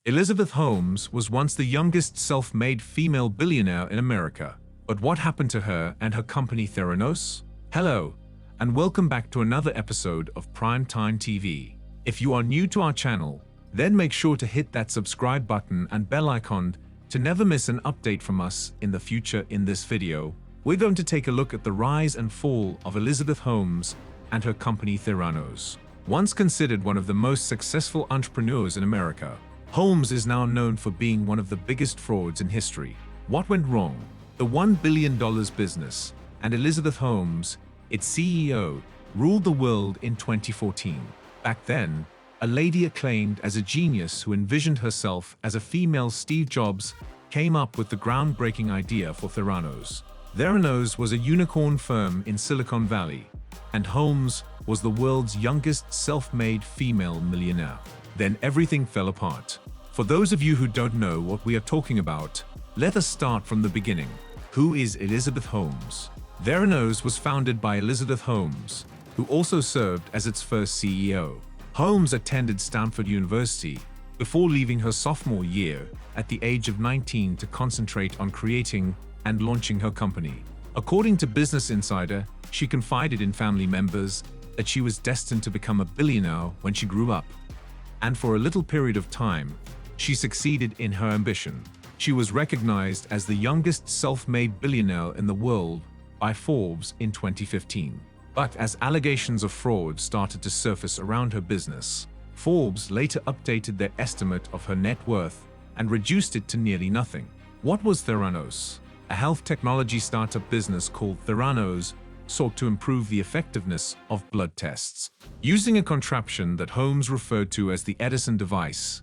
Elizabeth Holmes was once the youngest self-made female billionaire in America. But what happened to her and her company Theranos? Hello, and welcome back to another episode of Primetime TV. If you are new to our channel, then make sure to hit that subscribe button and bell icon to never miss an update from us in the future. In this video, we're going to take a look at the rise and fall of Elizabeth Holmes and her company Theranos. Once considered one of the most successful entrepreneurs in America, Holmes is now known for being one of the biggest frauds in history. What went wrong? The $1 billion business and Elizabeth Holmes, its CEO, ruled the world in 2014. Back then, a lady acclaimed as a genius who envisioned herself as a female Steve Jobs came up with the groundbreaking idea for Theranos. Theranos was a unicorn firm in Silicon Valley, and Holmes was the world's youngest self-made female millionaire. Then everything fell apart. For those of you who don't know what we are talking about, let us start from the beginning. Who is Elizabeth Holmes? Theranos was founded by Elizabeth Holmes, who also served as its first CEO. Holmes attended Stanford University before leaving her sophomore year at the age of 19 to concentrate on creating and launching her company. According to Business Insider, she confided in family members that she was destined to become a billionaire when she grew up. And for a little period of time, she succeeded in her ambition. She was recognized as the youngest self-made billionaire in the world by Forbes in 2015. But as allegations of fraud started to surface around her business, Forbes later updated their estimate of her net worth and reduced it to nearly nothing. What was Theranos? A health technology startup business called Theranos sought to improve the effectiveness of blood tests. Using a contraption that Holmes referred to as the Edison device,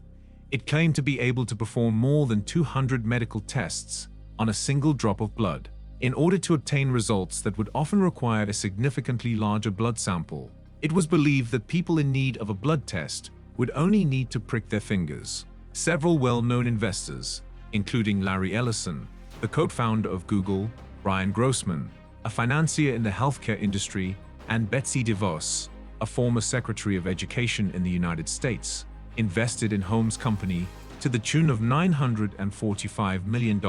it claimed to be able to perform more than 200 medical tests on a single drop of blood. In order to obtain results that would often require a significantly larger blood sample, it was believed that people in need of a blood test would only need to prick their fingers. Several well-known investors, including Larry Ellison, the co-founder of Google, Brian Grossman, a financier in the healthcare industry, and Betsy DeVos, a former Secretary of Education in the United States, invested in Holmes' company to the tune of $945 million,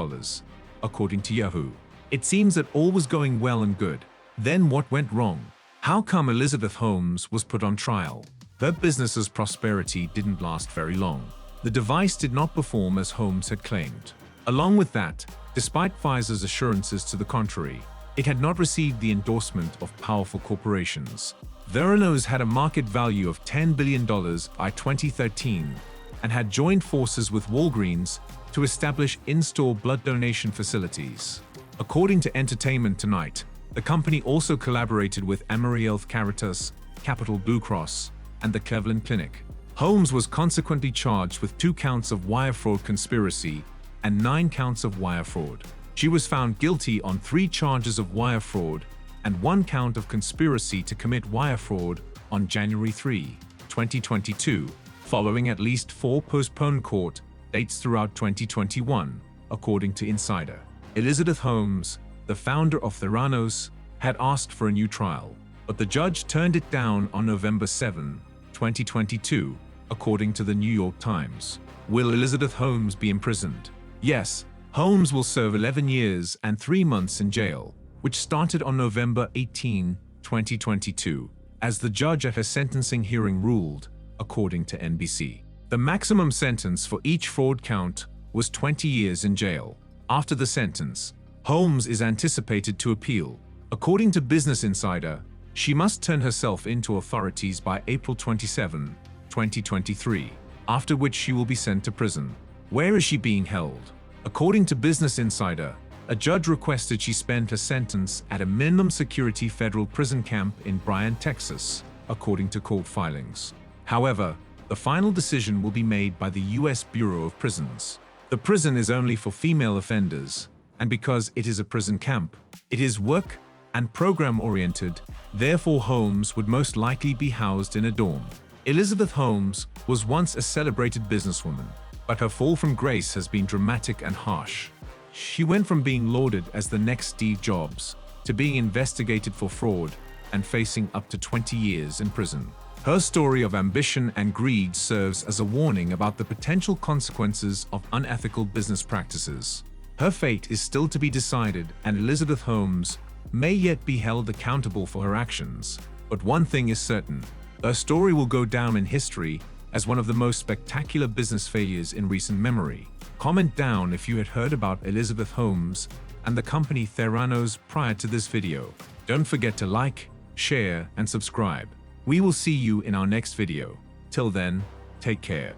according to Yahoo. It seems that all was going well and good. Then what went wrong? How come Elizabeth Holmes was put on trial? Her business's prosperity didn't last very long. The device did not perform as Holmes had claimed. Along with that, despite Pfizer's assurances to the contrary, it had not received the endorsement of powerful corporations. Theranos had a market value of $10 billion by 2013 and had joined forces with Walgreens to establish in-store blood donation facilities. According to Entertainment Tonight, the company also collaborated with Emory Health Caritas, Capital Blue Cross, and the Cleveland Clinic. Holmes was consequently charged with 2 counts of wire fraud conspiracy and 9 counts of wire fraud. She was found guilty on 3 charges of wire fraud and 1 count of conspiracy to commit wire fraud on January 3, 2022, following at least 4 postponed court dates throughout 2021, according to Insider. Elizabeth Holmes, the founder of Theranos, had asked for a new trial, but the judge turned it down on November 7, 2022, according to the New York Times. Will Elizabeth Holmes be imprisoned? Yes, Holmes will serve 11 years and 3 months in jail, which started on November 18, 2022, as the judge at her sentencing hearing ruled, according to NBC. The maximum sentence for each fraud count was 20 years in jail. After the sentence, Holmes is anticipated to appeal. According to Business Insider, she must turn herself into authorities by April 27, 2023, after which she will be sent to prison. Where is she being held? According to Business Insider, a judge requested she spend her sentence at a minimum security federal prison camp in Bryan, Texas, according to court filings. However, the final decision will be made by the U.S. Bureau of Prisons. The prison is only for female offenders, and because it is a prison camp, it is work and program-oriented, therefore Holmes would most likely be housed in a dorm. Elizabeth Holmes was once a celebrated businesswoman, but her fall from grace has been dramatic and harsh. She went from being lauded as the next Steve Jobs to being investigated for fraud and facing up to 20 years in prison. Her story of ambition and greed serves as a warning about the potential consequences of unethical business practices. Her fate is still to be decided, and Elizabeth Holmes may yet be held accountable for her actions. But one thing is certain: her story will go down in history as one of the most spectacular business failures in recent memory. Comment down if you had heard about Elizabeth Holmes and the company Theranos prior to this video. Don't forget to like, share, and subscribe. We will see you in our next video. Till then, take care.